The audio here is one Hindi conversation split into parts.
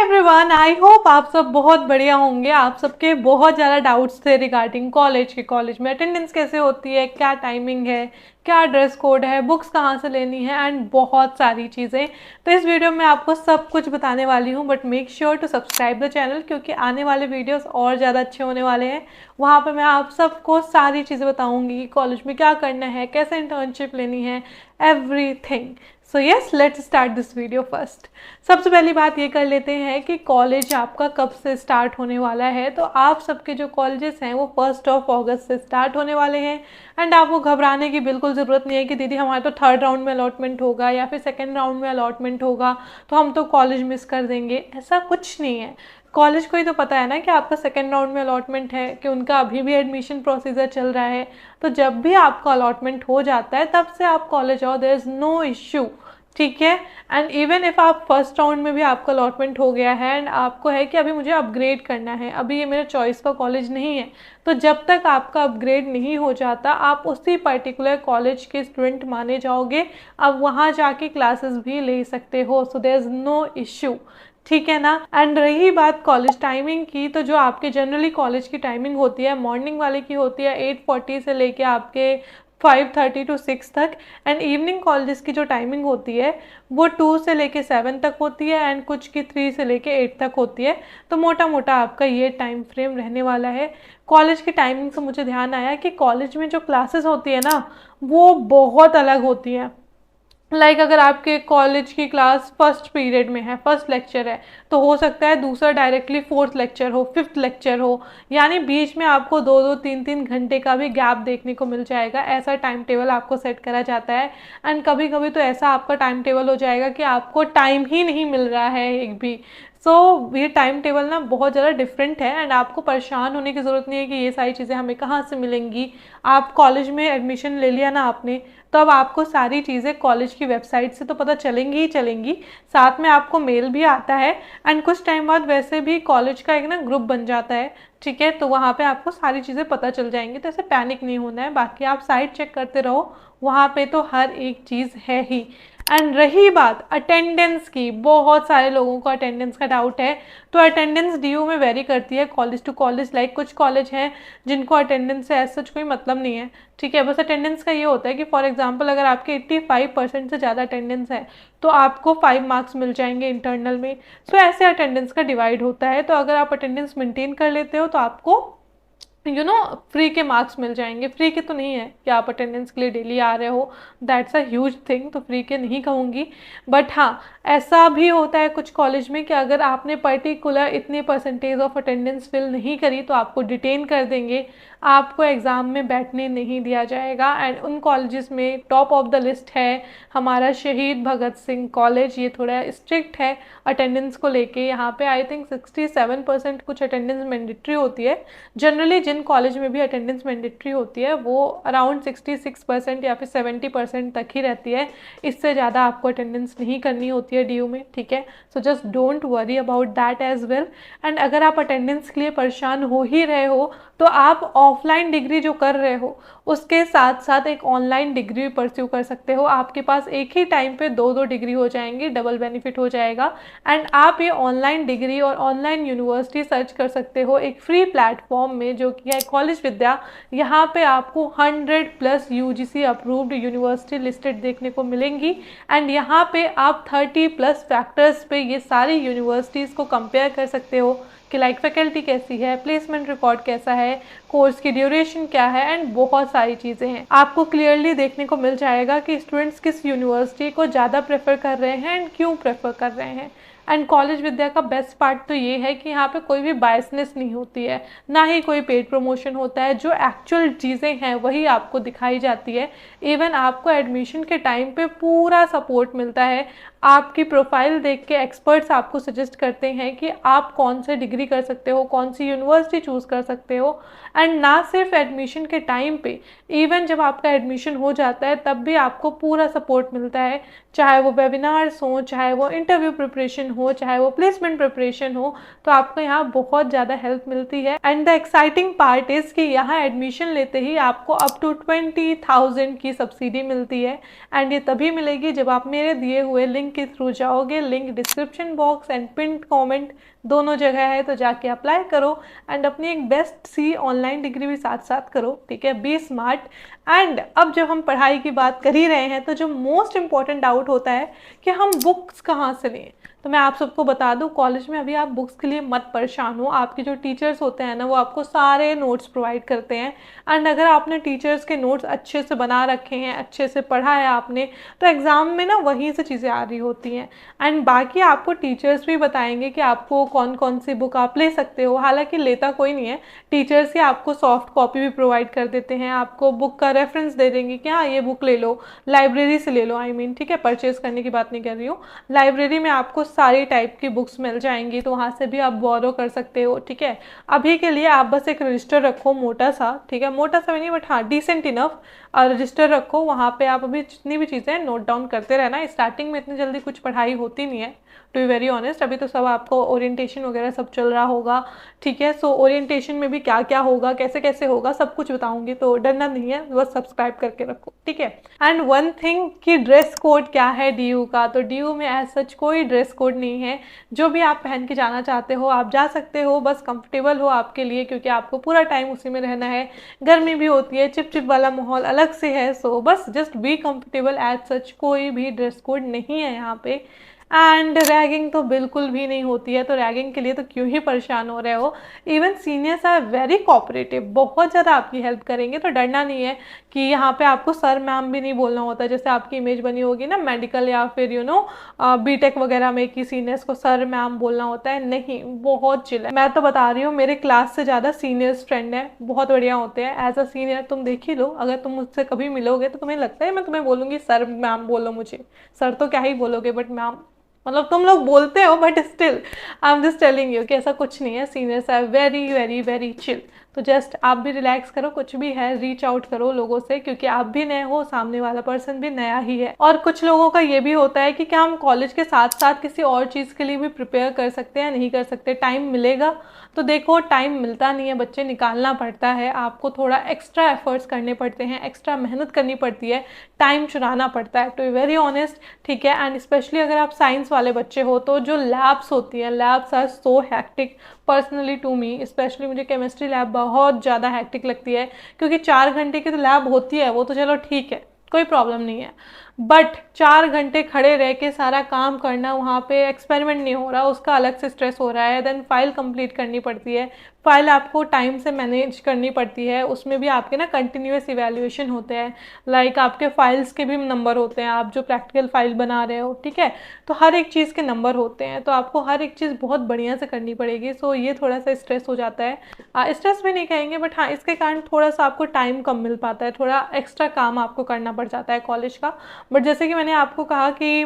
एवरीवन, आई होप आप सब बहुत बढ़िया होंगे। आप सबके बहुत ज़्यादा डाउट्स थे रिगार्डिंग कॉलेज में अटेंडेंस कैसे होती है, क्या टाइमिंग है, क्या ड्रेस कोड है, बुक्स कहाँ से लेनी है एंड बहुत सारी चीज़ें। तो इस वीडियो में आपको सब कुछ बताने वाली हूँ, but make sure to subscribe the channel क्योंकि आने वाले वीडियोस और ज़्यादा अच्छे होने वाले हैं। वहाँ पर मैं आप सबको सारी चीज़ें बताऊँगी कि कॉलेज में क्या करना है, कैसे इंटर्नशिप लेनी है, everything. So yes, let's start this video first. सबसे पहली बात ये कर लेते हैं कि कॉलेज आपका कब से स्टार्ट होने वाला है। तो आप सबके जो कॉलेजेस हैं वो 1 अगस्त से स्टार्ट होने वाले हैं। एंड आपको घबराने की बिल्कुल ज़रूरत नहीं है कि दीदी हमारा तो 3rd राउंड में अलॉटमेंट होगा या फिर 2nd राउंड में अलॉटमेंट होगा तो हम तो कॉलेज मिस कर देंगे। ऐसा कुछ नहीं है। कॉलेज को ही तो पता है ना कि आपका 2nd राउंड में अलॉटमेंट है, कि उनका अभी भी एडमिशन प्रोसीजर चल रहा है। तो जब भी आपका अलॉटमेंट हो जाता है तब से आप कॉलेज आओ, देयर इज़ नो इश्यू, ठीक है। एंड इवन इफ़ आप 1st राउंड में भी आपका अलॉटमेंट हो गया है एंड आपको है कि अभी मुझे अपग्रेड करना है, अभी ये मेरे चॉइस का कॉलेज नहीं है, तो जब तक आपका अपग्रेड नहीं हो जाता आप उसी पर्टिकुलर कॉलेज के स्टूडेंट माने जाओगे। अब वहाँ जाके क्लासेस भी ले सकते हो, so there is no issue, ठीक है ना। एंड रही बात कॉलेज टाइमिंग की, तो जो आपके जनरली कॉलेज की टाइमिंग होती है, मॉर्निंग वाले की होती है 8:40 से लेके आपके 5:30 to 6 तक। एंड इवनिंग कॉलेजेस की जो टाइमिंग होती है वो 2 से लेके 7 तक होती है एंड कुछ की 3 से लेके 8 तक होती है। तो मोटा मोटा आपका ये टाइम फ्रेम रहने वाला है। कॉलेज की टाइमिंग से मुझे ध्यान आया कि कॉलेज में जो क्लासेस होती है ना वो बहुत अलग होती है। अगर आपके कॉलेज की क्लास 1st पीरियड में है, 1st लेक्चर है, तो हो सकता है दूसरा डायरेक्टली 4th लेक्चर हो, 5th लेक्चर हो, यानी बीच में आपको 2-2 3-3 घंटे का भी गैप देखने को मिल जाएगा। ऐसा टाइम टेबल आपको सेट करा जाता है। एंड कभी कभी तो ऐसा आपका टाइम टेबल हो जाएगा कि आपको टाइम ही नहीं मिल रहा है एक भी। ये टाइम टेबल ना बहुत ज़्यादा डिफरेंट है एंड आपको परेशान होने की ज़रूरत नहीं है कि ये सारी चीज़ें हमें कहाँ से मिलेंगी। आप कॉलेज में एडमिशन ले लिया ना आपने, तो अब आपको सारी चीज़ें कॉलेज की वेबसाइट से तो पता चलेंगी ही चलेंगी, साथ में आपको मेल भी आता है। एंड कुछ टाइम बाद वैसे भी कॉलेज का एक ना ग्रुप बन जाता है, ठीक है, तो वहाँ पे आपको सारी चीज़ें पता चल जाएंगी। तो ऐसे पैनिक नहीं होना है। बाकी आप साइट चेक करते रहो, वहाँ पे तो हर एक चीज़ है ही। एंड रही बात अटेंडेंस की, बहुत सारे लोगों को अटेंडेंस का डाउट है। तो अटेंडेंस डीयू में वेरी करती है कॉलेज टू कॉलेज। कुछ कॉलेज हैं जिनको अटेंडेंस से ऐसा कोई मतलब नहीं है, ठीक है। बस अटेंडेंस का ये होता है कि फॉर एग्जांपल अगर आपके 85% से ज़्यादा अटेंडेंस है तो आपको 5 मार्क्स मिल जाएंगे इंटरनल में। सो ऐसे अटेंडेंस का डिवाइड होता है। तो अगर आप अटेंडेंस मेंटेन कर लेते हो तो आपको फ्री के मार्क्स मिल जाएंगे। फ्री के तो नहीं है कि आप अटेंडेंस के लिए डेली आ रहे हो, दैट्स अ ह्यूज थिंग, तो फ्री के नहीं कहूँगी। बट हाँ, ऐसा भी होता है कुछ कॉलेज में कि अगर आपने पर्टिकुलर इतने परसेंटेज ऑफ अटेंडेंस फिल नहीं करी तो आपको डिटेन कर देंगे, आपको एग्ज़ाम में बैठने नहीं दिया जाएगा। एंड उन कॉलेजेस में टॉप ऑफ द लिस्ट है हमारा शहीद भगत सिंह कॉलेज। ये थोड़ा स्ट्रिक्ट है अटेंडेंस को लेके। यहाँ पे आई थिंक 67% कुछ अटेंडेंस मैंडेटरी होती है। जनरली जिन कॉलेज में भी अटेंडेंस मैंडेटरी होती है वो अराउंड 66% या फिर 70% तक ही रहती है। इससे ज़्यादा आपको अटेंडेंस नहीं करनी होती है डीयू में, ठीक है। So just don't worry about that as well. And अगर आप अटेंडेंस के लिए परेशान हो ही रहे हो तो आप ऑफलाइन डिग्री जो कर रहे हो उसके साथ साथ एक ऑनलाइन डिग्री भी परस्यू कर सकते हो। आपके पास एक ही टाइम पे 2-2 डिग्री हो जाएंगी, डबल बेनिफिट हो जाएगा। एंड आप ये ऑनलाइन डिग्री और ऑनलाइन यूनिवर्सिटी सर्च कर सकते हो एक फ्री प्लेटफॉर्म में जो कि है कॉलेज विद्या। यहाँ पे आपको 100+ UGC अप्रूव्ड यूनिवर्सिटी लिस्टेड देखने को मिलेंगी। एंड यहाँ पे आप 30+ फैक्टर्स पे ये सारी यूनिवर्सिटीज़ को कंपेयर कर सकते हो कि फैकल्टी कैसी है, प्लेसमेंट रिकॉर्ड कैसा है, कोर्स की ड्यूरेशन क्या है, एंड बहुत सारी चीज़ें हैं। आपको क्लियरली देखने को मिल जाएगा कि स्टूडेंट्स किस यूनिवर्सिटी को ज़्यादा प्रेफर कर रहे हैं एंड क्यों प्रेफर कर रहे हैं। एंड कॉलेज विद्या का बेस्ट पार्ट तो ये है कि यहाँ पे कोई भी बायसनेस नहीं होती है, ना ही कोई पेड प्रमोशन होता है। जो एक्चुअल चीज़ें हैं वही आपको दिखाई जाती है। इवन आपको एडमिशन के टाइम पे पूरा सपोर्ट मिलता है। आपकी प्रोफाइल देख के एक्सपर्ट्स आपको सजेस्ट करते हैं कि आप कौन से डिग्री कर सकते हो, कौन सी यूनिवर्सिटी चूज़ कर सकते हो। एंड ना सिर्फ एडमिशन के टाइम पे, इवन जब आपका एडमिशन हो जाता है तब भी आपको पूरा सपोर्ट मिलता है, चाहे वो वेबिनार्स हो, चाहे वो इंटरव्यू प्रिपरेशन हो, चाहे वो प्लेसमेंट प्रिपरेशन हो। तो आपको यहाँ बहुत ज़्यादा हेल्प मिलती है। And the exciting part is कि यहाँ एडमिशन लेते ही आपको अप टू 20,000 की सब्सिडी मिलती है। एंड ये तभी मिलेगी जब आप मेरे दिए हुए लिंक लिंक के थ्रू जाओगे, link description box and pin comment दोनों जगह है, तो जाके अप्लाई करो एंड अपनी एक बेस्ट सी ऑनलाइन डिग्री भी साथ साथ करो, ठीक है। B smart. एंड अब जब हम पढ़ाई की बात कर ही रहे हैं तो जो मोस्ट इम्पॉर्टेंट डाउट होता है कि हम बुक्स कहाँ से लें, तो मैं आप सबको बता दूं, कॉलेज में अभी आप बुक्स के लिए मत परेशान हो। आपके जो टीचर्स होते हैं ना, वो आपको सारे नोट्स प्रोवाइड करते हैं एंड अगर आपने टीचर्स के नोट्स अच्छे से बना रखे हैं, अच्छे से पढ़ा है आपने, तो एग्ज़ाम में ना वहीं से चीज़ें आ रही होती हैं। एंड बाकी आपको टीचर्स भी बताएंगे कि आपको कौन कौन सी बुक आप ले सकते हो। हालांकि लेता कोई नहीं है, टीचर्स ही आपको सॉफ्ट कॉपी भी प्रोवाइड कर देते हैं, आपको बुक का रेफरेंस दे देंगे कि हाँ ये बुक ले लो, लाइब्रेरी से ले लो, ठीक है, परचेज करने की बात नहीं कर रही हूँ। लाइब्रेरी में आपको सारी टाइप की बुक्स मिल जाएंगी, तो वहाँ से भी आप बोरो कर सकते हो, ठीक है। अभी के लिए आप बस एक रजिस्टर रखो मोटा सा, ठीक है, मोटा सा भी नहीं बट हाँ डिसेंट इनफ रजिस्टर रखो, वहाँ पे आप अभी जितनी भी चीज़ें नोट डाउन करते रहना। स्टार्टिंग में इतनी जल्दी कुछ पढ़ाई होती नहीं है, टू बी वेरी ऑनेस्ट। अभी तो सब आपको ओरिएंटेशन वगैरह सब चल रहा होगा, ठीक है। सो ओरिएंटेशन में भी क्या क्या होगा, कैसे कैसे होगा, सब कुछ बताऊंगी, तो डरना नहीं है, बस सब्सक्राइब करके रखो, ठीक है। एंड वन थिंग कि ड्रेस कोड क्या है डीयू का, तो डीयू में एज सच कोई ड्रेस कोड नहीं है। जो भी आप पहन के जाना चाहते हो आप जा सकते हो, बस कंफर्टेबल हो आपके लिए, क्योंकि आपको पूरा टाइम उसी में रहना है। गर्मी भी होती है, चिप चिप वाला माहौल अलग से है, सो बस just be comfortable. As such कोई भी ड्रेस कोड नहीं है यहाँ पे। एंड रैगिंग तो बिल्कुल भी नहीं होती है, तो रैगिंग के लिए तो क्यों ही परेशान हो रहे हो। Even seniors are very cooperative, बहुत ज़्यादा आपकी हेल्प करेंगे, तो डरना नहीं है कि यहाँ पे आपको सर मैम भी नहीं बोलना होता, जैसे आपकी इमेज बनी होगी ना मेडिकल या फिर बीटेक वगैरह में कि सीनियर्स को सर मैम बोलना होता है। नहीं, बहुत चिल है। मैं तो बता रही हूँ, मेरे क्लास से ज़्यादा सीनियर्स फ्रेंड है, बहुत बढ़िया होते हैं। एज अ सीनियर तुम देख ही लो, अगर तुम मुझसे कभी मिलोगे तो तुम्हें लगता है मैं तुम्हें बोलूँगी सर मैम बोलो मुझे, सर तो क्या ही बोलोगे बट मैम, मतलब तुम लोग बोलते हो but still I am just telling you कि ऐसा कुछ नहीं है। Seniors are very very very chill, तो जस्ट आप भी रिलैक्स करो, कुछ भी है रीच आउट करो लोगों से, क्योंकि आप भी नए हो, सामने वाला पर्सन भी नया ही है। और कुछ लोगों का ये भी होता है कि क्या हम कॉलेज के साथ साथ किसी और चीज़ के लिए भी प्रिपेयर कर सकते हैं, नहीं कर सकते, टाइम मिलेगा? तो देखो टाइम मिलता नहीं है बच्चे, निकालना पड़ता है, आपको थोड़ा एक्स्ट्रा एफर्ट्स करने पड़ते हैं, एक्स्ट्रा मेहनत करनी पड़ती है, टाइम चुराना पड़ता है, टू बी वेरी ऑनेस्ट, ठीक है। एंड स्पेशली अगर आप साइंस वाले बच्चे हो तो जो लैब्स होती हैं, labs are so hectic personally to me, specially मुझे केमिस्ट्री लैब बहुत ज़्यादा हैक्टिक लगती है, क्योंकि 4 घंटे की तो लैब होती है, वो तो चलो ठीक है, कोई प्रॉब्लम नहीं है, बट 4 घंटे खड़े रह के सारा काम करना, वहाँ पे एक्सपेरिमेंट नहीं हो रहा, उसका अलग से स्ट्रेस हो रहा है। देन फाइल कंप्लीट करनी पड़ती है, फाइल आपको टाइम से मैनेज करनी पड़ती है, उसमें भी आपके ना कंटिन्यूस इवैल्यूएशन होते हैं, लाइक आपके फाइल्स के भी नंबर होते हैं, आप जो प्रैक्टिकल फाइल बना रहे हो, ठीक है, तो हर एक चीज़ के नंबर होते हैं, तो आपको हर एक चीज़ बहुत बढ़िया से करनी पड़ेगी। सो ये थोड़ा सा स्ट्रेस हो जाता है, स्ट्रेस भी नहीं कहेंगे बट हाँ, इसके कारण थोड़ा सा आपको टाइम कम मिल पाता है, थोड़ा एक्स्ट्रा काम आपको करना पड़ जाता है कॉलेज का। बट जैसे कि मैंने आपको कहा कि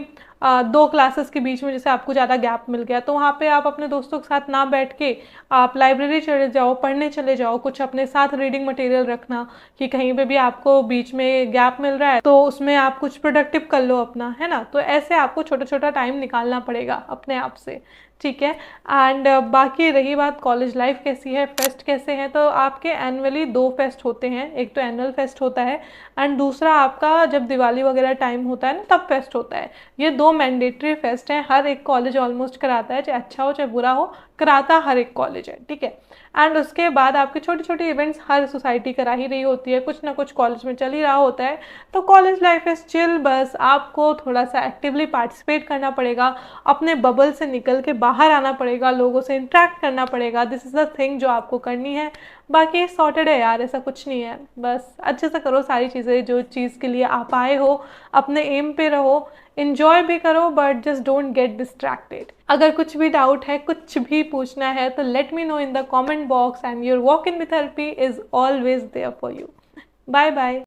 2 क्लासेस के बीच में जैसे आपको ज़्यादा गैप मिल गया, तो वहाँ पे आप अपने दोस्तों के साथ ना बैठ के आप लाइब्रेरी चले जाओ, पढ़ने चले जाओ, कुछ अपने साथ रीडिंग मटेरियल रखना कि कहीं पे भी आपको बीच में गैप मिल रहा है तो उसमें आप कुछ प्रोडक्टिव कर लो अपना, है ना। तो ऐसे आपको छोटा छोटा टाइम निकालना पड़ेगा अपने आप से, ठीक है। एंड बाकी रही बात कॉलेज लाइफ कैसी है, फेस्ट कैसे हैं, तो आपके एनुअली 2 फेस्ट होते हैं, एक तो एनुअल फेस्ट होता है एंड दूसरा आपका जब दिवाली वगैरह टाइम होता है ना तब फेस्ट होता है। ये 2 मैंडेटरी फेस्ट हैं, हर एक कॉलेज ऑलमोस्ट कराता है, चाहे अच्छा हो चाहे बुरा हो, कराता हर एक कॉलेज है, ठीक है। एंड उसके बाद आपके छोटे छोटे इवेंट्स हर सोसाइटी करा ही रही होती है, कुछ ना कुछ कॉलेज में चल ही रहा होता है, तो कॉलेज लाइफ इज चिल, बस आपको थोड़ा सा एक्टिवली पार्टिसिपेट करना पड़ेगा, अपने बबल से निकल के बाहर आना पड़ेगा, लोगों से इंटरेक्ट करना पड़ेगा, दिस इज़ द थिंग जो आपको करनी है। बाकी सॉर्टेड है यार, ऐसा कुछ नहीं है, बस अच्छे से करो सारी चीज़ें, जो चीज़ के लिए आप आए हो, अपने एम पे रहो, इंजॉय भी करो, but just don't get distracted. अगर कुछ भी डाउट है, कुछ भी पूछना है, तो let me know in the comment box and your walk in with therapy is always there for you. Bye bye.